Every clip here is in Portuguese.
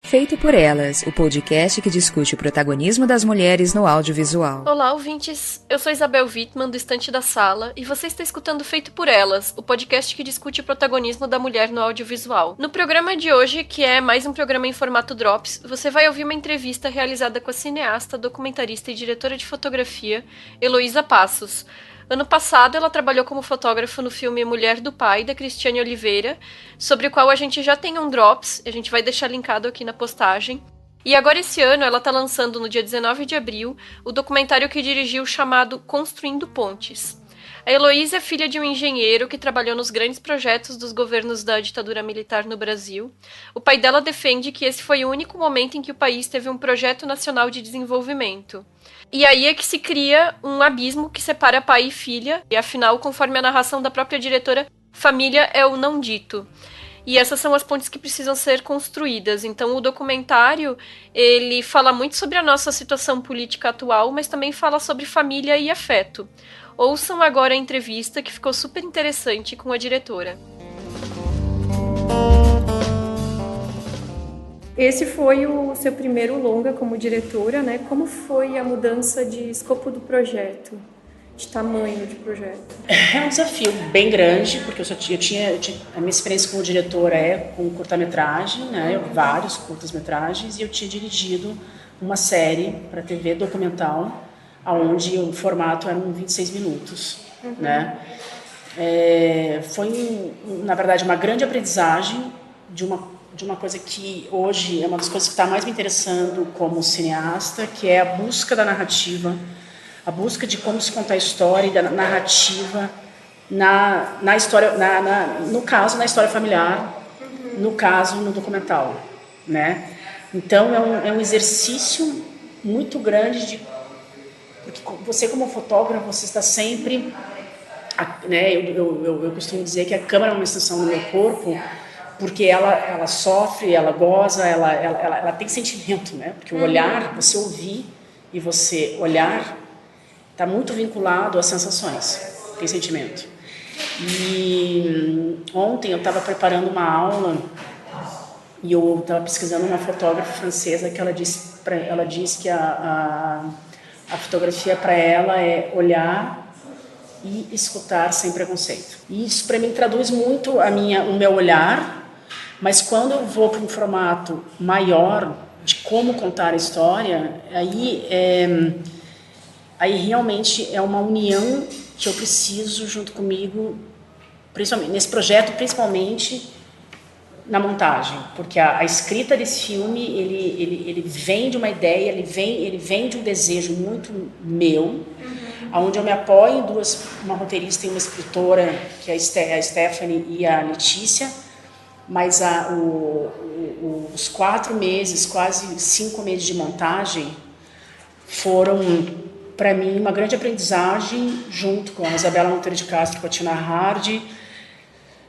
Feito por Elas, o podcast que discute o protagonismo das mulheres no audiovisual. Olá, ouvintes! Eu sou Isabel Wittmann, do Estante da Sala, e você está escutando Feito por Elas, o podcast que discute o protagonismo da mulher no audiovisual. No programa de hoje, que é mais um programa em formato Drops, você vai ouvir uma entrevista realizada com a cineasta, documentarista e diretora de fotografia, Heloísa Passos. Ano passado, ela trabalhou como fotógrafa no filme Mulher do Pai, da Cristiane Oliveira, sobre o qual a gente já tem um Drops, a gente vai deixar linkado aqui na postagem. E agora esse ano ela está lançando, no dia 19 de abril, o documentário que dirigiu chamado Construindo Pontes. A Heloísa é filha de um engenheiro que trabalhou nos grandes projetos dos governos da ditadura militar no Brasil. O pai dela defende que esse foi o único momento em que o país teve um projeto nacional de desenvolvimento. E aí é que se cria um abismo que separa pai e filha, e afinal, conforme a narração da própria diretora, família é o não dito. E essas são as pontes que precisam ser construídas. Então o documentário, ele fala muito sobre a nossa situação política atual, mas também fala sobre família e afeto. Ouçam agora a entrevista que ficou super interessante com a diretora. Esse foi o seu primeiro longa como diretora, né? Como foi a mudança de escopo do projeto, de tamanho de projeto? É um desafio bem grande, porque a minha experiência como diretora é com curta-metragem, né? Vários curtas-metragens, e eu tinha dirigido uma série para TV documental, onde o formato eram 26 minutos, né? Foi, na verdade, uma grande aprendizagem de uma coisa que hoje é uma das coisas que está mais me interessando como cineasta, que é a busca da narrativa, a busca de como se contar a história e da narrativa na história, no caso, na história familiar, no caso, no documental, né? Então, é um exercício muito grande porque você, como fotógrafo, você está sempre, né? Eu costumo dizer que a câmera é uma extensão do meu corpo, porque ela sofre, ela goza, ela tem sentimento, né? Porque o olhar, você ouvir e você olhar, está muito vinculado às sensações, tem sentimento. E ontem eu estava preparando uma aula e eu estava pesquisando uma fotógrafa francesa que ela diz que a fotografia para ela é olhar e escutar sem preconceito. E isso para mim traduz muito o meu olhar. Mas quando eu vou para um formato maior de como contar a história, aí realmente é uma união que eu preciso junto comigo, principalmente nesse projeto, principalmente na montagem, porque a escrita desse filme ele vem de uma ideia, ele vem de um desejo muito meu, onde eu me apoio em uma roteirista e uma escritora, que é a Stephanie e a Letícia. Mas os 4 meses, quase 5 meses de montagem foram, para mim, uma grande aprendizagem, junto com a Isabela Monteiro de Castro, com a Tina Hardy,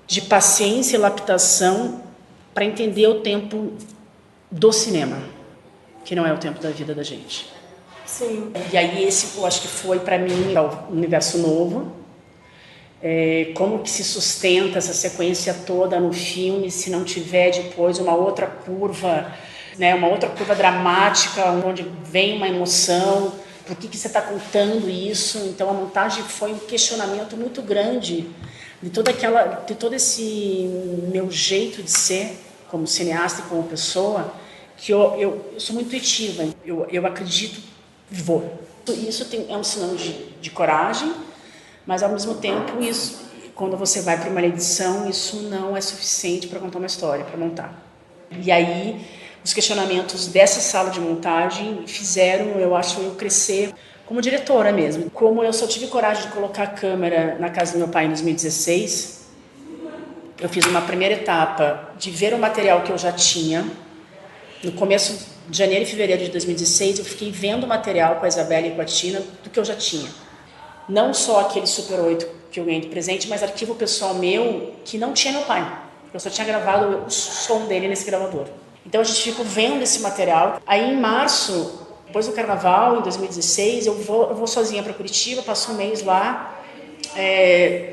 de paciência e lapidação para entender o tempo do cinema, que não é o tempo da vida da gente. Sim. E aí esse, eu acho que foi, para mim, um universo novo. Como que se sustenta essa sequência toda no filme se não tiver depois uma outra curva, né, uma outra curva dramática onde vem uma emoção, por que você está contando isso? Então a montagem foi um questionamento muito grande de todo esse meu jeito de ser como cineasta e como pessoa, que eu sou muito intuitiva, eu acredito e vou. Isso é um sinal de coragem. Mas, ao mesmo tempo, quando você vai para uma edição, isso não é suficiente para contar uma história, para montar. E aí, os questionamentos dessa sala de montagem fizeram, eu acho, eu crescer como diretora mesmo. Como eu só tive coragem de colocar a câmera na casa do meu pai em 2016, eu fiz uma primeira etapa de ver o material que eu já tinha. No começo de janeiro e fevereiro de 2016, eu fiquei vendo o material com a Isabela e com a Tina do que eu já tinha. Não só aquele Super 8 que eu ganhei de presente, mas arquivo pessoal meu que não tinha meu pai. Eu só tinha gravado o som dele nesse gravador. Então a gente ficou vendo esse material. Aí em março, depois do carnaval, em 2016, eu vou sozinha para Curitiba, passo um mês lá,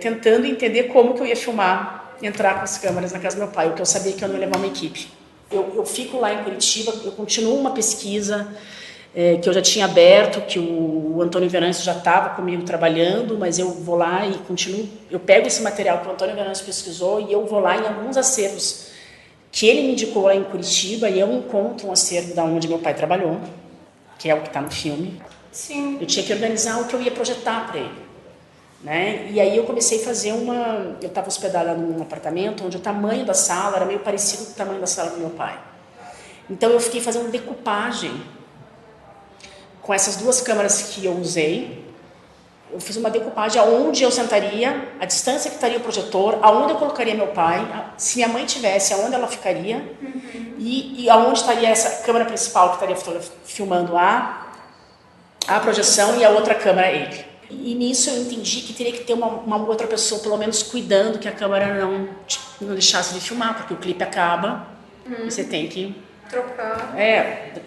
tentando entender como que eu ia filmar, entrar com as câmeras na casa do meu pai, porque eu sabia que eu não ia levar uma equipe. Eu fico lá em Curitiba, eu continuo uma pesquisa que eu já tinha aberto, que o Antônio Venâncio já estava comigo trabalhando, mas eu vou lá e continuo, eu pego esse material que o Antônio Venâncio pesquisou e eu vou lá em alguns acervos que ele me indicou lá em Curitiba e eu encontro um acervo da onde meu pai trabalhou, que é o que está no filme. Sim. Eu tinha que organizar o que eu ia projetar para ele. Né? E aí eu comecei a fazer eu estava hospedada num apartamento onde o tamanho da sala era meio parecido com o tamanho da sala do meu pai. Então eu fiquei fazendo decupagem com essas duas câmeras que eu usei. Eu fiz uma decupagem aonde eu sentaria, a distância que estaria o projetor, aonde eu colocaria meu pai, se minha mãe tivesse, aonde ela ficaria, e aonde estaria essa câmera principal que estaria filmando a projeção e a outra câmera ele. E nisso eu entendi que teria que ter uma outra pessoa, pelo menos, cuidando que a câmera não deixasse de filmar, porque o clipe acaba e você tem que trocar.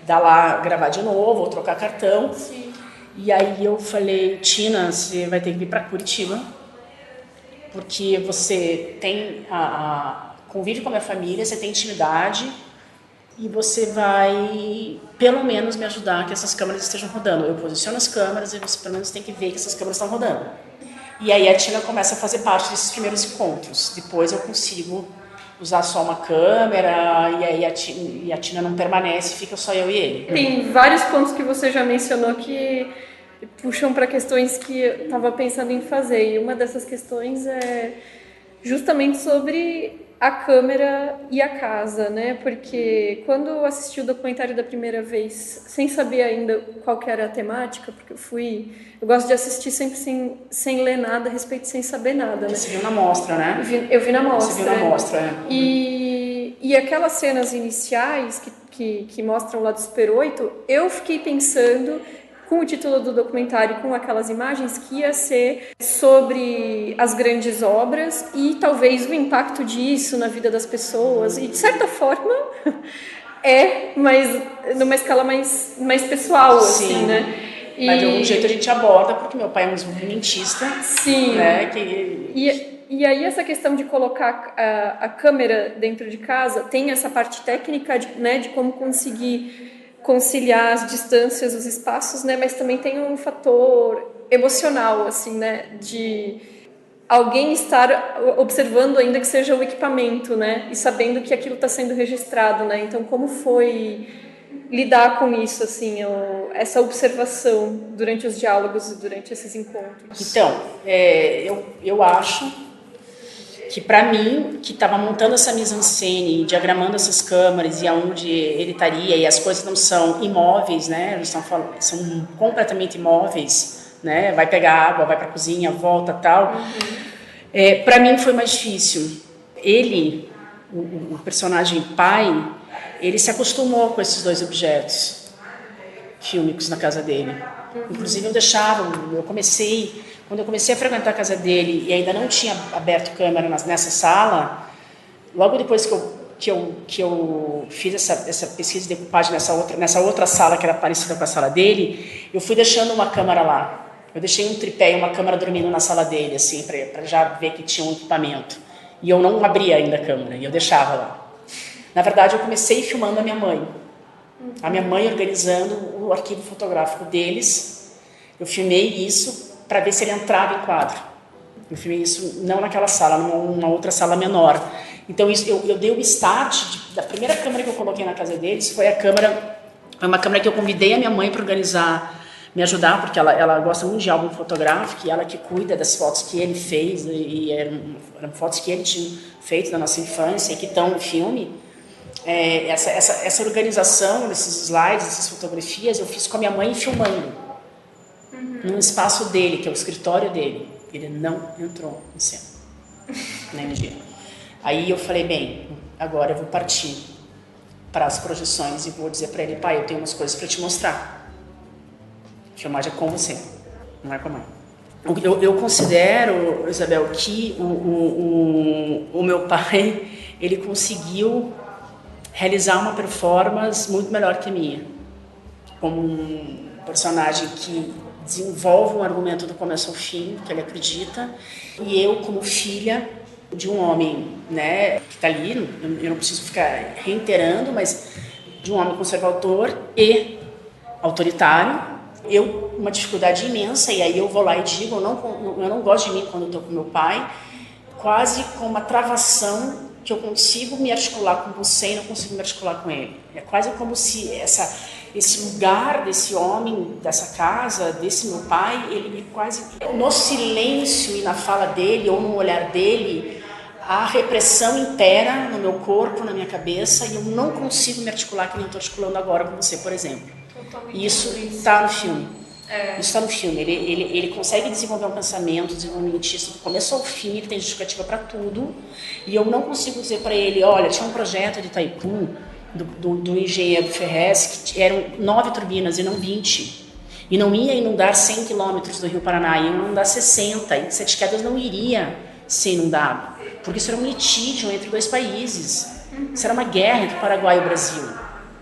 Dar lá, gravar de novo, ou trocar cartão. Sim. E aí eu falei, Tina, você vai ter que vir para Curitiba, porque você tem convive com a minha família, você tem intimidade, e você vai, pelo menos, me ajudar que essas câmeras estejam rodando. Eu posiciono as câmeras e você, pelo menos, tem que ver que essas câmeras estão rodando. E aí a Tina começa a fazer parte desses primeiros encontros. Depois eu consigo usar só uma câmera, e aí a Tina não permanece, fica só eu e ele. Tem vários pontos que você já mencionou que puxam para questões que eu estava pensando em fazer. E uma dessas questões é justamente sobre a câmera e a casa, né? Porque quando eu assisti o documentário da primeira vez, sem saber ainda qual que era a temática, porque eu gosto de assistir sempre sem ler nada a respeito, sem saber nada, né? Você viu na mostra, né? Eu vi na mostra. Você viu na mostra, é. E aquelas cenas iniciais que mostram lá do Super 8, eu fiquei pensando, com o título do documentário, com aquelas imagens, que ia ser sobre as grandes obras e talvez o impacto disso na vida das pessoas. E, de certa forma, mas numa escala mais pessoal, Sim. Assim, né? Mas de algum jeito a gente aborda, porque meu pai é um desenvolvimentista. Sim. Né, E aí essa questão de colocar a câmera dentro de casa tem essa parte técnica de como conseguir conciliar as distâncias, os espaços, né? Mas também tem um fator emocional, assim, né? De alguém estar observando, ainda que seja o equipamento, né? E sabendo que aquilo está sendo registrado, né? Então, como foi lidar com isso, assim, essa observação durante os diálogos e durante esses encontros? Então, eu acho que para mim, que estava montando essa mise-en-scène, diagramando essas câmeras e aonde ele estaria, e as coisas não são imóveis, né? Eles são completamente imóveis, né? Vai pegar água, vai para a cozinha, volta, tal. Para mim foi mais difícil. Ele, o personagem pai, ele se acostumou com esses dois objetos fílmicos na casa dele. Inclusive quando eu comecei a frequentar a casa dele e ainda não tinha aberto câmera nessa sala, logo depois que eu fiz essa pesquisa de decupagem nessa outra sala que era parecida com a sala dele, eu fui deixando uma câmera lá. Eu deixei um tripé e uma câmera dormindo na sala dele, assim, para já ver que tinha um equipamento. E eu não abria ainda a câmera, e eu deixava lá. Na verdade, eu comecei filmando a minha mãe. A minha mãe organizando o arquivo fotográfico deles. Eu filmei isso para ver se ele entrava em quadro. Eu filmei isso não naquela sala, numa outra sala menor. Então eu dei o start da primeira câmera que eu coloquei na casa deles. Foi uma câmera que eu convidei a minha mãe para organizar, me ajudar, porque ela gosta muito de álbum fotográfico e ela que cuida das fotos que ele fez, e eram fotos que ele tinha feito da nossa infância e que estão no filme. Essa organização desses slides, dessas fotografias, eu fiz com a minha mãe filmando num espaço dele, que é o escritório dele. Ele não entrou em cena, nem no dia. Aí eu falei, bem, agora eu vou partir para as projeções e vou dizer para ele, pai, eu tenho umas coisas para te mostrar. A filmagem é com você, não é com a mãe. Eu considero, Isabel, que o meu pai, ele conseguiu realizar uma performance muito melhor que a minha, como um personagem que desenvolve um argumento do começo ao fim, que ele acredita, e eu, como filha, de um homem, né, que está ali, eu não preciso ficar reiterando, mas de um homem conservador e autoritário. Uma dificuldade imensa, e aí eu vou lá e digo, eu não gosto de mim quando eu estou com meu pai, quase com uma travação que eu consigo me articular com você e não consigo me articular com ele. É quase como se esse lugar desse homem, dessa casa, desse meu pai, ele quase... No silêncio e na fala dele, ou no olhar dele, a repressão impera no meu corpo, na minha cabeça, e eu não consigo me articular que nem eu estou articulando agora com você, por exemplo. E isso está no filme. Isso está no filme. Ele consegue desenvolver um pensamento desenvolvimentista do começo ao fim, ele tem justificativa para tudo, e eu não consigo dizer para ele, olha, tinha um projeto de Itaipu, do engenheiro Ferrez, que eram 9 turbinas e não 20. E não ia inundar 100 quilômetros do Rio Paraná, ia inundar 60. E Sete Quedas não iria ser inundado, porque isso era um litígio entre 2 países. Isso era uma guerra entre o Paraguai e o Brasil.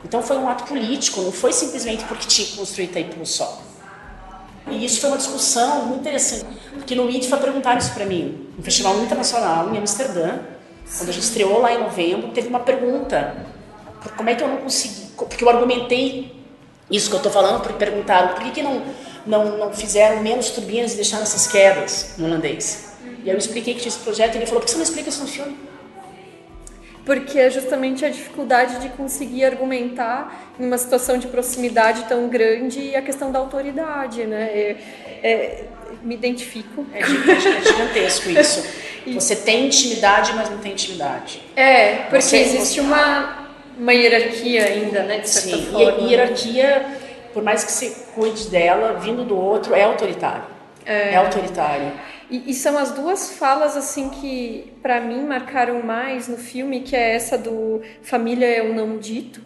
Então foi um ato político, não foi simplesmente porque tinha que construir Itaipu só. E isso foi uma discussão muito interessante, porque no IDFA perguntaram isso para mim, no Festival Internacional em Amsterdã, quando a gente estreou lá em novembro, teve uma pergunta, como é que eu não consegui, porque eu argumentei isso que eu estou falando, porque perguntaram por que não fizeram menos turbinas e deixaram essas quedas no holandês. E aí eu expliquei que tinha esse projeto e ele falou, por que você não explica isso no filme? Porque é justamente a dificuldade de conseguir argumentar em uma situação de proximidade tão grande e a questão da autoridade, né? Me identifico. É gigantesco isso. Você tem intimidade, mas não tem intimidade. Porque existe uma hierarquia ainda, né, de certa forma. E a hierarquia, por mais que você cuide dela, vindo do outro, é autoritário. É autoritário. E são as duas falas, assim, que para mim marcaram mais no filme, que é essa do família é o não dito,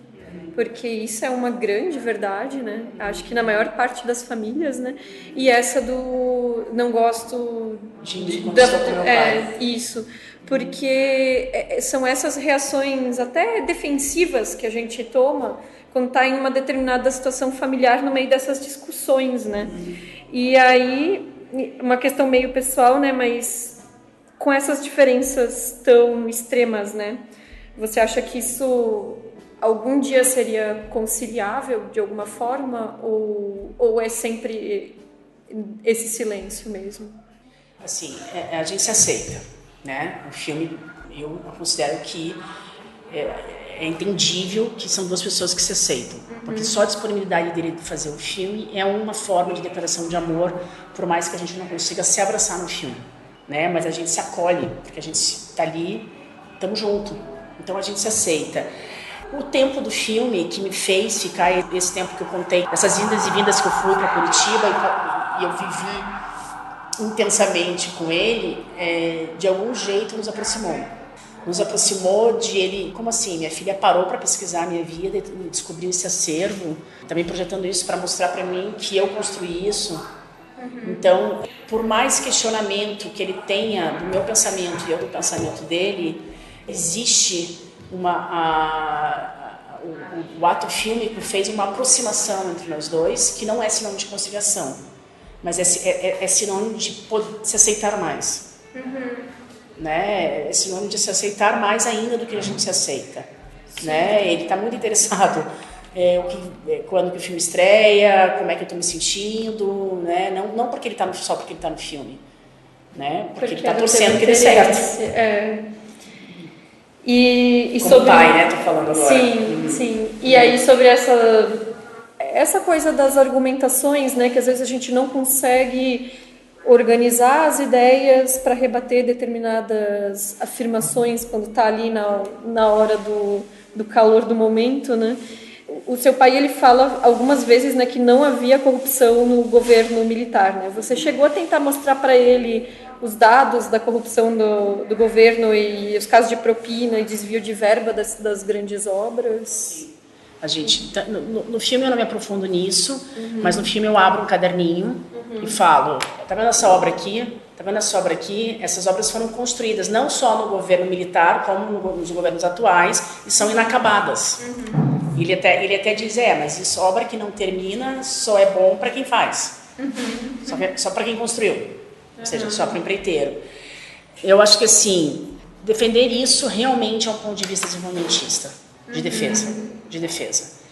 porque isso é uma grande verdade, né? Acho que na maior parte das famílias, né? E essa do não gosto de meu pai. Isso, porque são essas reações até defensivas que a gente toma quando está em uma determinada situação familiar no meio dessas discussões, né? E aí, uma questão meio pessoal, né? Mas com essas diferenças tão extremas, né? Você acha que isso algum dia seria conciliável de alguma forma? Ou é sempre esse silêncio mesmo? Assim, a gente se aceita, né? O filme, eu considero que é entendível que são 2 pessoas que se aceitam. Porque só a disponibilidade dele de fazer o filme é uma forma de declaração de amor, por mais que a gente não consiga se abraçar no filme, né? Mas a gente se acolhe, porque a gente está ali, estamos juntos. Então a gente se aceita. O tempo do filme que me fez ficar esse tempo que eu contei, essas indas e vindas que eu fui para Curitiba e eu vivi intensamente com ele, de algum jeito nos aproximou. Nos aproximou de ele, como assim? Minha filha parou para pesquisar a minha vida e descobriu esse acervo, também projetando isso para mostrar para mim que eu construí isso. Então, por mais questionamento que ele tenha do meu pensamento e eu do pensamento dele, existe o ato fílmico fez uma aproximação entre nós dois, que não é sinônimo de conciliação, mas é sinônimo de se aceitar mais. Né? É sinônimo de se aceitar mais ainda do que a gente se aceita. Né? Ele está muito interessado quando que o filme estreia, como é que eu estou me sentindo, né? Não porque ele tá só porque ele está no filme, né? Porque ele está torcendo que dê certo. E como sobre... pai, né? Tô falando agora. Sim. E aí sobre essa coisa das argumentações, né? Que às vezes a gente não consegue organizar as ideias para rebater determinadas afirmações quando está ali na hora do calor do momento, né? O seu pai, ele fala algumas vezes, né, que não havia corrupção no governo militar, né? Você chegou a tentar mostrar para ele os dados da corrupção do governo e os casos de propina e desvio de verba das grandes obras? A gente, no filme eu não me aprofundo nisso, mas no filme eu abro um caderninho e falo, tá vendo essa obra aqui? Tá vendo essa obra aqui? Essas obras foram construídas não só no governo militar, como nos governos atuais, e são inacabadas. Ele até diz, mas isso, obra que não termina só é bom para quem faz. Só para quem construiu, ou seja, só para o empreiteiro. Eu acho que assim, defender isso realmente é um ponto de vista desenvolvimentista, de defesa.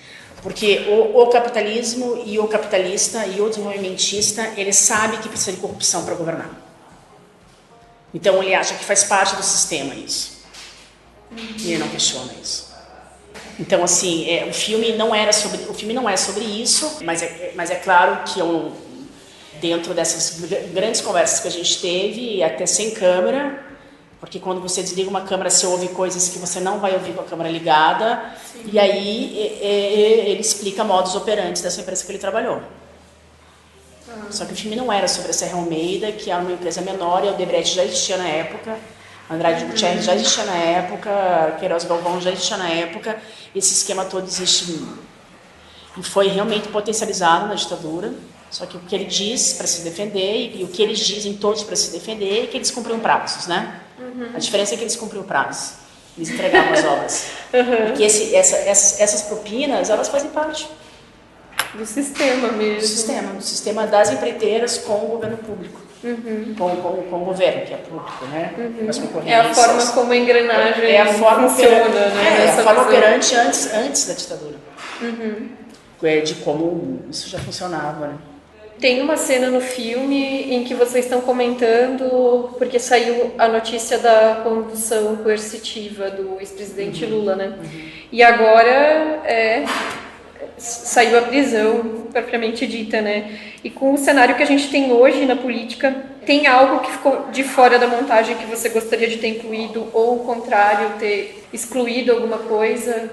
Porque o capitalismo e o capitalista e o desenvolvimentista, ele sabe que precisa de corrupção para governar. Então ele acha que faz parte do sistema isso. E ele não questiona isso. Então assim, o filme não é sobre isso, mas é claro que dentro dessas grandes conversas que a gente teve, até sem câmera, porque quando você desliga uma câmera, você ouve coisas que você não vai ouvir com a câmera ligada. Sim. E aí ele explica modus operandi dessa empresa que ele trabalhou. Só que o filme não era sobre a Serra Almeida, que era uma empresa menor, e a Odebrecht já existia na época, Andrade Gutierrez já existia na época, Queiroz Galvão já existia na época. Esse esquema todo existe e foi realmente potencializado na ditadura. Só que o que ele diz para se defender e o que eles dizem todos para se defender é que eles cumpriam prazos, né? A diferença é que eles cumpriam prazos, eles entregavam as obras. E que essas propinas, elas fazem parte do sistema mesmo. Do sistema das empreiteiras com o governo público. Com o governo, que é público, né? As concorrências. É a forma como a engrenagem funciona, né? É a forma operante antes da ditadura. De como isso já funcionava, né? Tem uma cena no filme em que vocês estão comentando, porque saiu a notícia da condução coercitiva do ex-presidente Lula, né? E agora saiu a prisão, propriamente dita, né? E com o cenário que a gente tem hoje na política, tem algo que ficou de fora da montagem que você gostaria de ter incluído, ou o contrário, ter excluído alguma coisa?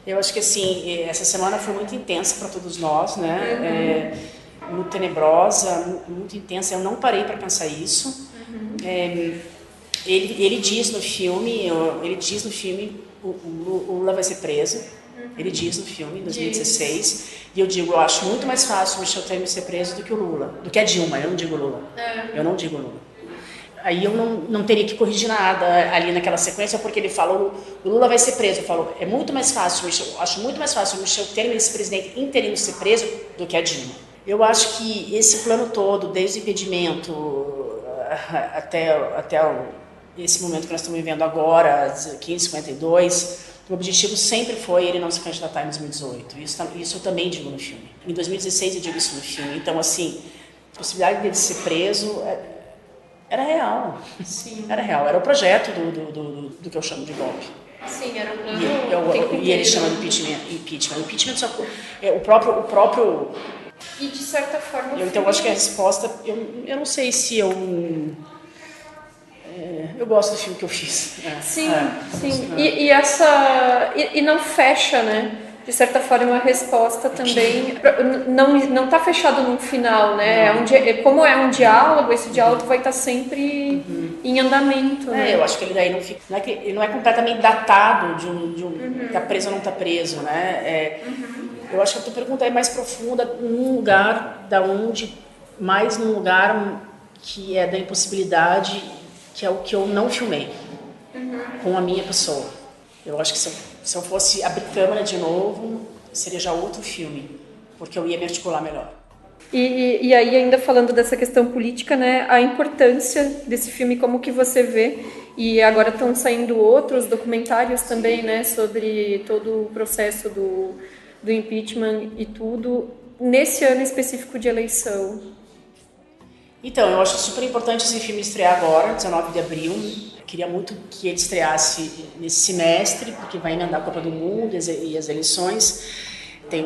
Eu acho que assim, essa semana foi muito intensa para todos nós, né? Muito tenebrosa, muito intensa. Eu não parei para pensar isso. Ele diz no filme, o Lula vai ser preso. Ele diz no filme, em 2016. E eu digo, eu acho muito mais fácil o Michel Temer ser preso do que o Lula, do que a Dilma. Eu não digo Lula. Eu não digo Lula. Aí eu não teria que corrigir nada ali naquela sequência, porque ele falou, o Lula vai ser preso. Eu falo, é muito mais fácil, acho muito mais fácil o Michel Temer, esse presidente interino, ser preso do que a Dilma. Eu acho que esse plano todo, desde o impedimento até esse momento que nós estamos vivendo agora, 1552, o objetivo sempre foi ele não se candidatar em 2018. Isso eu também digo no filme. Em 2016 eu digo isso no filme. Então, assim, a possibilidade dele ser preso era real. Sim. Era real. Era o projeto do que eu chamo de golpe. Sim, era um plano. E ele chama de impeachment. Impeachment só o próprio. E de certa forma. Então eu acho que a resposta, eu não sei se eu gosto do filme que eu fiz. Sim. E não fecha, né? De certa forma, a resposta também não está fechado no final, né? Como é um diálogo, esse diálogo vai estar sempre em andamento. Né? Eu acho que ele daí não fica, ele não é completamente datado de tá preso ou não está preso, né? Eu acho que a tua pergunta é mais profunda num lugar num lugar que é da impossibilidade, que é o que eu não filmei com a minha pessoa. Eu acho que se eu fosse abrir câmera de novo, seria já outro filme, porque eu ia me articular melhor. E aí, ainda falando dessa questão política, né, a importância desse filme, como que você vê, e agora estão saindo outros documentários também, né, sobre todo o processo do impeachment e tudo, nesse ano específico de eleição. Então, eu acho super importante esse filme estrear agora, 19 de abril. Eu queria muito que ele estreasse nesse semestre, porque vai emendar a Copa do Mundo e as eleições. Tem,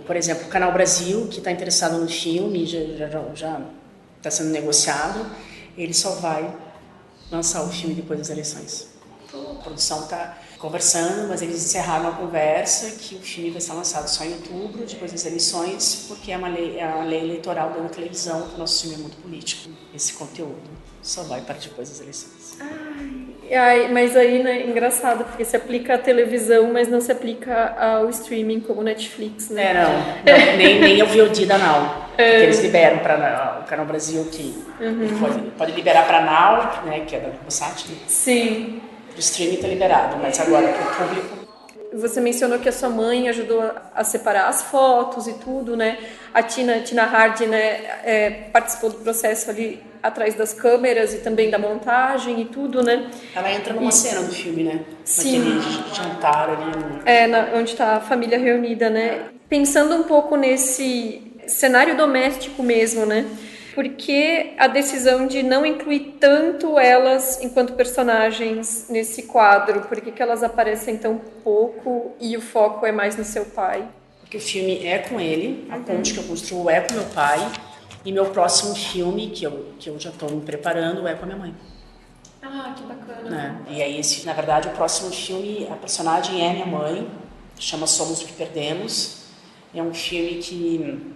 por exemplo, o Canal Brasil, que está interessado no filme, já está sendo negociado. Ele só vai lançar o filme depois das eleições. A produção está conversando, mas eles encerraram a conversa que o filme vai ser lançado só em outubro, depois das eleições, porque é a lei eleitoral da televisão, que o nosso filme é muito político. Esse conteúdo só vai para depois das eleições. Mas aí, né, engraçado, porque se aplica à televisão, mas não se aplica ao streaming como Netflix, né? Nem ao VOD da Now, que eles liberam para o Canal Brasil, que pode liberar para a Now, né, que é da Globosat. Né? Sim. O streaming está liberado, mas agora para o público. Você mencionou que a sua mãe ajudou a separar as fotos e tudo, né? A Tina Hardy, né, participou do processo ali atrás das câmeras e também da montagem e tudo, né? Ela entra numa cena do filme, né? Sim. Naquele jantar ali. Onde está a família reunida, né? Pensando um pouco nesse cenário doméstico mesmo, né? Por que a decisão de não incluir tanto elas enquanto personagens nesse quadro? Por que elas aparecem tão pouco e o foco é mais no seu pai? Porque o filme é com ele, a ponte que eu construo é com meu pai, e meu próximo filme, que eu já estou me preparando, é com a minha mãe. Ah, que bacana. Né? E aí, na verdade, o próximo filme, a personagem é minha mãe, chama Somos o que Perdemos. É um filme que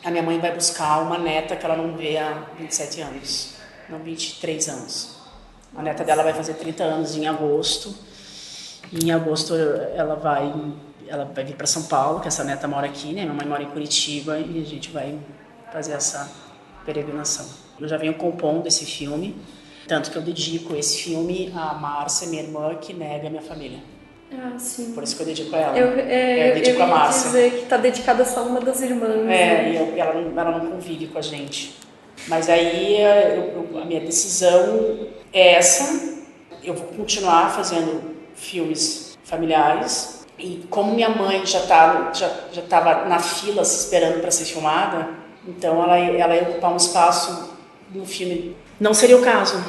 a minha mãe vai buscar uma neta que ela não vê há 27 anos, não, 23 anos. A neta dela vai fazer 30 anos em agosto, e em agosto ela vai vir para São Paulo, que essa neta mora aqui, né? Minha mãe mora em Curitiba, e a gente vai fazer essa peregrinação. Eu já venho compondo esse filme, tanto que eu dedico esse filme à Márcia, minha irmã, que nega a minha família. Ah, sim. Por isso que eu dedico a ela. Eu dedico a Márcia. dizer que está dedicada só a uma das irmãs. E ela não convive com a gente. Mas aí a minha decisão é essa. Eu vou continuar fazendo filmes familiares. E como minha mãe já estava na fila se esperando para ser filmada, então ela ia ocupar um espaço no filme. Não seria o caso.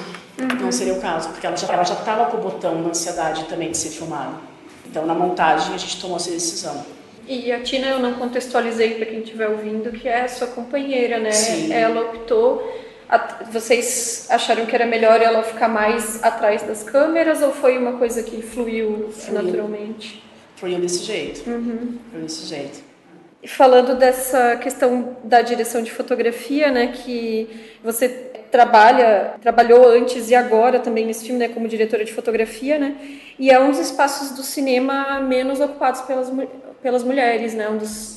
Não seria o caso, porque ela já estava com o botão na ansiedade também de ser filmada. Então, na montagem, a gente tomou essa decisão. E a Tina, eu não contextualizei para quem estiver ouvindo, que é a sua companheira, né? Sim. Ela optou... Vocês acharam que era melhor ela ficar mais atrás das câmeras ou foi uma coisa que fluiu naturalmente? Fluiu desse jeito. Foi desse jeito. E falando dessa questão da direção de fotografia, né, que você trabalhou antes e agora também nesse filme, né, como diretora de fotografia, né, e é um dos espaços do cinema menos ocupados pelas mulheres, né,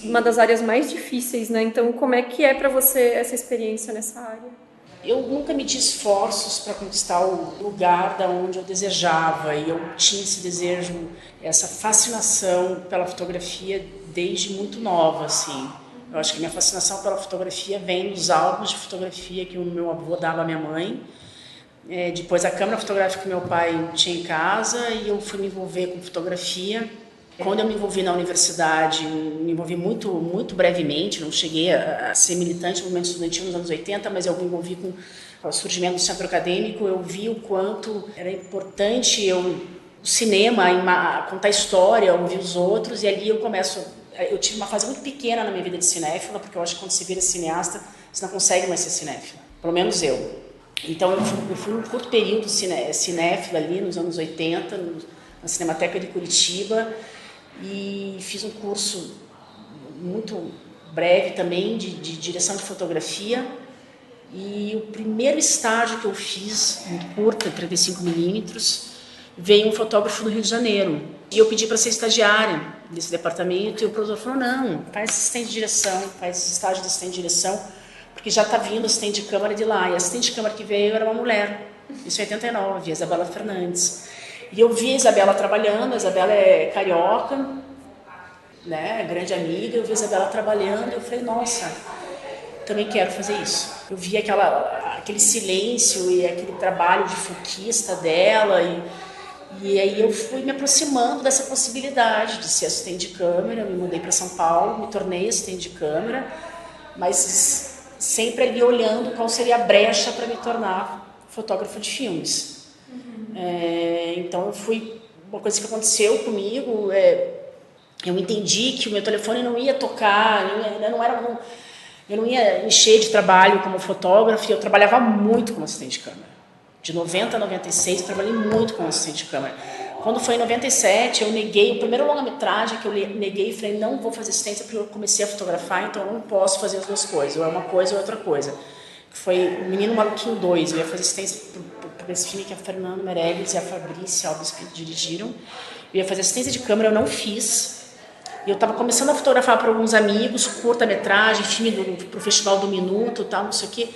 uma das áreas mais difíceis, né, então como é que é para você essa experiência nessa área? Eu nunca medi esforços para conquistar o lugar da onde eu desejava, e eu tinha esse desejo, essa fascinação pela fotografia desde muito nova, assim. Eu acho que a minha fascinação pela fotografia vem dos álbuns de fotografia que o meu avô dava à minha mãe. Depois a câmera fotográfica que meu pai tinha em casa, e eu fui me envolver com fotografia. Quando eu me envolvi na universidade, me envolvi muito, muito brevemente, não cheguei a ser militante no movimento estudantil nos anos 80, mas eu me envolvi com o surgimento do centro acadêmico. Eu vi o quanto era importante o cinema, contar história, ouvir os outros, e ali eu tive uma fase muito pequena na minha vida de cinéfila, porque eu acho que quando você vira cineasta, você não consegue mais ser cinéfila, pelo menos eu. Então eu fui um curto período cinéfila ali nos anos 80, na Cinemateca de Curitiba, e fiz um curso muito breve também de direção de fotografia, e o primeiro estágio que eu fiz, muito curto, 35mm, veio um fotógrafo do Rio de Janeiro, e eu pedi para ser estagiária desse departamento, e o produtor falou, não, faz assistente de direção, faz esse estágio de assistente de direção, porque já está vindo assistente de câmara de lá, e a assistente de câmara que veio era uma mulher, isso em 89, a Isabela Fernandes. E eu vi a Isabela trabalhando, a Isabela é carioca, né, grande amiga, eu vi a Isabela trabalhando, e eu falei, nossa, também quero fazer isso. Eu vi aquele silêncio e aquele trabalho de foquista dela, e aí eu fui me aproximando dessa possibilidade de ser assistente de câmera. Eu me mudei para São Paulo, me tornei assistente de câmera, mas sempre ali olhando qual seria a brecha para me tornar fotógrafo de filmes. Então uma coisa que aconteceu comigo, eu entendi que o meu telefone não ia tocar, eu não ia encher de trabalho como fotógrafo, e eu trabalhava muito como assistente de câmera. De 90 a 96, eu trabalhei muito como assistente de câmera. Quando foi em 97, eu neguei, o primeiro longa-metragem que eu neguei, falei, não vou fazer assistência porque eu comecei a fotografar, então eu não posso fazer as duas coisas, ou é uma coisa ou outra coisa. Foi o Menino Maluquinho 2, eu ia fazer assistência para esse filme que a Fernanda Meirelles e a Fabrícia Alves dirigiram. Eu ia fazer assistência de câmera, eu não fiz. E eu estava começando a fotografar para alguns amigos, curta-metragem, filme para o Festival do Minuto, tal, não sei o quê.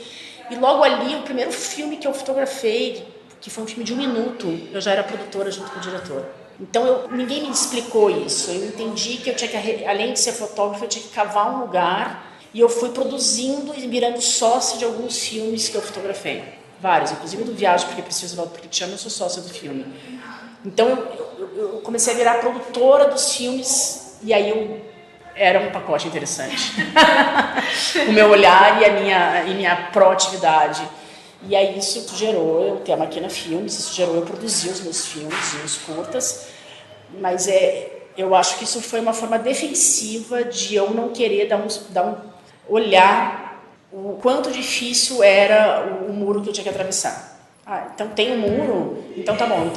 E logo ali, o primeiro filme que eu fotografei, que foi um filme de 1 minuto, eu já era produtora junto com o diretor. Então, ninguém me explicou isso. Eu entendi que eu tinha que, além de ser fotógrafo, eu tinha que cavar um lugar E eu fui produzindo e virando sócia de alguns filmes que eu fotografei. Vários, inclusive do Viagem Porque Preciso, porque te amo, eu sou sócia do filme. Então eu comecei a virar produtora dos filmes e aí era um pacote interessante. O meu olhar e a minha proatividade. E aí isso gerou eu ter a Maquina Filmes, isso gerou eu produzir os meus filmes e os curtas. Mas eu acho que isso foi uma forma defensiva de eu não querer olhar o quanto difícil era o muro que eu tinha que atravessar. Então tem um muro, então tá bom,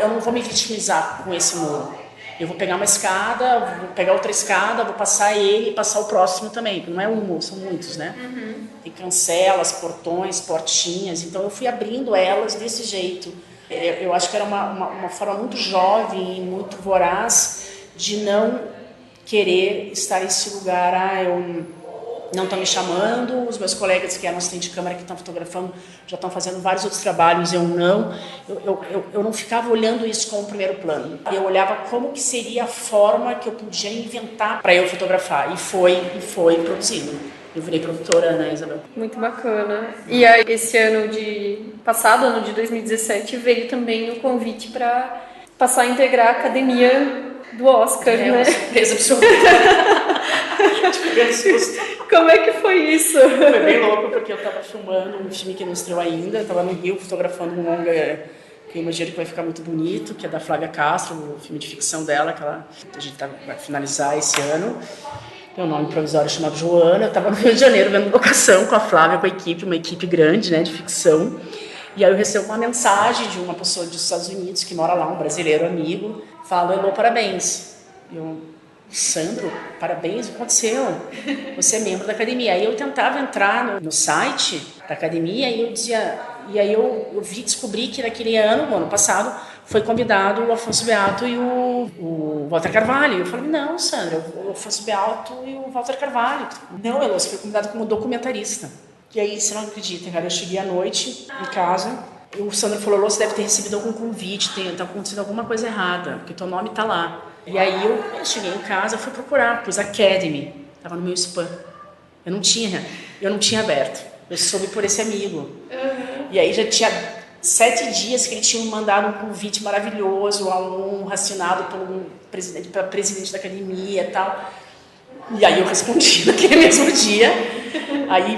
eu não vou me vitimizar com esse muro. Eu vou pegar uma escada, vou pegar outra escada, vou passar ele e passar o próximo também, porque não é um muro, são muitos, né? Uhum. Tem cancelas, portões, portinhas, então eu fui abrindo elas desse jeito. Eu acho que era uma forma muito jovem e muito voraz de não querer estar nesse lugar, eu não estão me chamando, os meus colegas que eram assistentes de câmera que estão fotografando já estão fazendo vários outros trabalhos, eu não. Eu não ficava olhando isso como primeiro plano. Eu olhava como que seria a forma que eu podia inventar para eu fotografar. E foi produzindo. Eu virei produtora, né, Isabel? Muito bacana. E aí, esse ano ano de 2017, veio também o convite para passar a integrar a academia do Oscar, né? É uma surpresa absoluta. Como é que foi isso? Foi bem louco, porque eu estava filmando um filme que não estreou ainda, estava no Rio fotografando um longa que eu imagino que vai ficar muito bonito, que é da Flávia Castro, o filme de ficção dela, que a gente vai finalizar esse ano. Tem um nome provisório chamado Joana. Eu estava no Rio de Janeiro vendo locação com a Flávia, com a equipe, uma equipe grande, né, de ficção. E aí eu recebo uma mensagem de uma pessoa dos Estados Unidos que mora lá, um brasileiro amigo, falando: Elô, parabéns. Sandro, parabéns, o que aconteceu? Você é membro da academia. Aí eu tentava entrar no site da academia e aí eu descobri que naquele ano passado, foi convidado o Afonso Beato e o Walter Carvalho. Eu falei: não, Sandra, o Afonso Beato e o Walter Carvalho. Não, Elô, você foi convidado como documentarista. E aí, você não acredita, cara, eu cheguei à noite em casa, e o Sandro falou: Elô, você deve ter recebido algum convite, tá acontecendo alguma coisa errada, porque teu nome tá lá. E aí eu cheguei em casa, fui procurar, pus Academy, estava no meu spam. Eu não tinha aberto, eu soube por esse amigo. Uhum. E aí já tinha 7 dias que ele tinha mandado um convite maravilhoso a um assinado pelo presidente da academia e tal. E aí eu respondi naquele mesmo dia, aí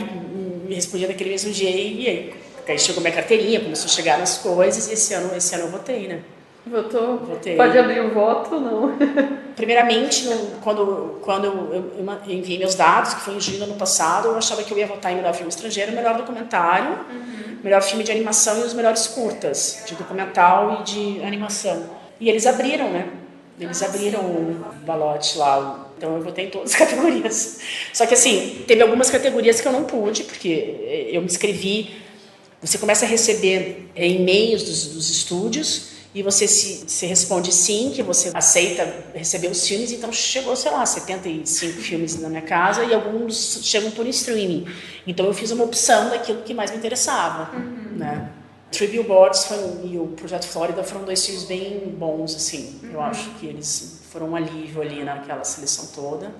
me respondia naquele mesmo dia e aí chegou minha carteirinha, começou a chegar nas coisas e esse ano eu votei, né? Votou? Votei. Pode abrir o voto ou não? Primeiramente, quando eu enviei meus dados, que foi em junho do ano passado, eu achava que eu ia votar em melhor filme estrangeiro, melhor documentário, melhor filme de animação e os melhores curtas, de documental e de animação. E eles abriram, né? Eles abriram o balote lá, então eu votei em todas as categorias. Só que assim, teve algumas categorias que eu não pude, porque eu me inscrevi. Você começa a receber e-mails dos estúdios e você se responde sim, que você aceita receber os filmes. Então chegou, sei lá, 75 filmes na minha casa e alguns chegam por streaming. Então eu fiz uma opção daquilo que mais me interessava, né? Three Billboards e o Projeto Flórida foram 2 filmes bem bons, assim. Eu acho que eles foram um alívio ali naquela seleção toda.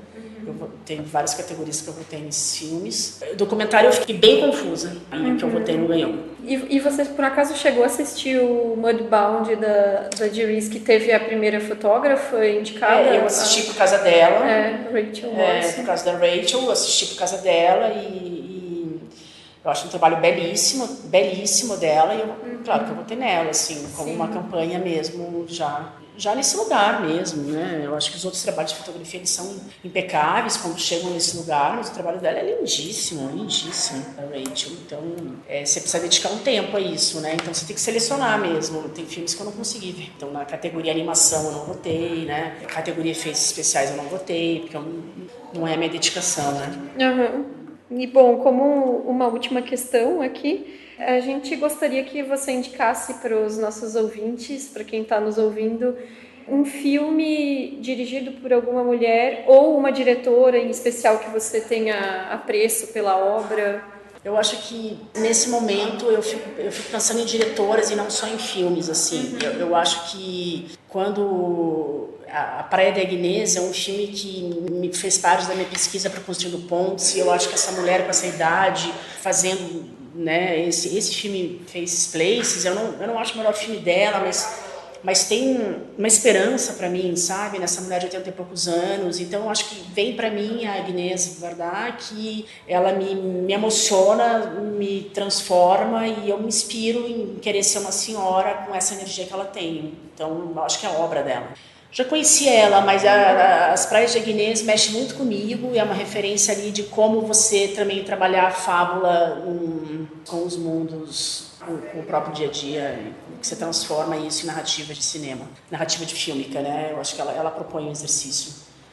Eu tenho várias categorias que eu votei nesses filmes. O documentário eu fiquei bem confusa, que eu votei não ganhou. E você, por acaso, chegou a assistir o Mudbound da Dirice, que teve a primeira fotógrafa indicada? Eu assisti por causa dela. Rachel Morrison. Por causa da Rachel, eu assisti por causa dela e eu acho um trabalho belíssimo dela e claro que eu votei nela, assim, como uma campanha mesmo, já nesse lugar mesmo, né? Eu acho que os outros trabalhos de fotografia, eles são impecáveis quando chegam nesse lugar, mas o trabalho dela é lindíssimo, a Rachel. Então, você precisa dedicar um tempo a isso, né? Então, você tem que selecionar mesmo. Tem filmes que eu não consegui ver. Então, na categoria animação, eu não votei, né? Na categoria efeitos especiais, eu não votei, porque não é a minha dedicação, né? E, bom, como uma última questão aqui, a gente gostaria que você indicasse para os nossos ouvintes, para quem está nos ouvindo, um filme dirigido por alguma mulher ou uma diretora em especial que você tenha apreço pela obra. Eu acho que, nesse momento, eu fico pensando em diretoras e não só em filmes, assim. Eu acho que quando A Praia da Agnès é um filme que me fez parte da minha pesquisa para Construindo Pontes, e eu acho que essa mulher com essa idade, fazendo, né, esse filme Faces Places, eu não acho o melhor filme dela, mas tem uma esperança para mim, sabe, nessa mulher de 80 e poucos anos. Então eu acho que vem para mim a Agnès Varda, que ela me emociona, me transforma, e eu me inspiro em querer ser uma senhora com essa energia que ela tem. Então eu acho que é a obra dela. Já conhecia ela, mas as Praias de Agnès mexem muito comigo, e é uma referência ali de como você também trabalhar a fábula com os mundos, com o próprio dia a dia, que você transforma isso em narrativa de cinema, narrativa de fílmica, né? Eu acho que ela propõe um exercício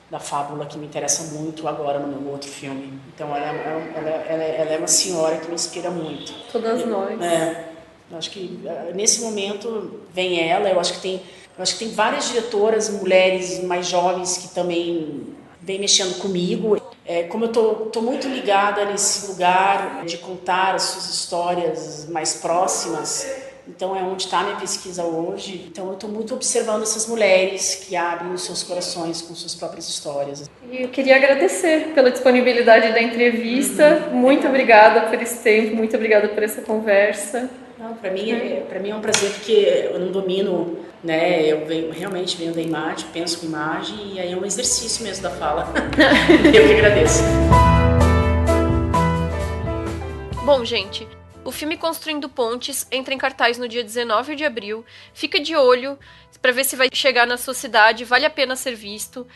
da fábula que me interessa muito agora no meu outro filme. Então ela é uma senhora que me inspira muito. Todas nós. Eu acho que nesse momento vem ela. Eu acho que tem várias diretoras, mulheres mais jovens, que também vem mexendo comigo. Como eu tô muito ligada nesse lugar de contar as suas histórias mais próximas, então é onde está a minha pesquisa hoje. Então eu estou muito observando essas mulheres que abrem os seus corações com suas próprias histórias. E eu queria agradecer pela disponibilidade da entrevista. Muito obrigada por esse tempo, muito obrigada por essa conversa. Para mim é um prazer, porque eu não domino, né? Eu realmente venho da imagem, penso com imagem, e aí é um exercício mesmo da fala. Eu que agradeço. Bom, gente, o filme Construindo Pontes entra em cartaz no dia 19 de abril. Fica de olho para ver se vai chegar na sua cidade, vale a pena ser visto.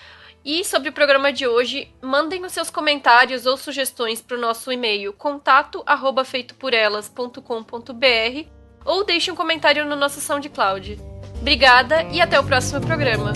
E sobre o programa de hoje, mandem os seus comentários ou sugestões para o nosso e-mail contato@feitoporelas.com.br ou deixe um comentário no nosso SoundCloud. Obrigada e até o próximo programa.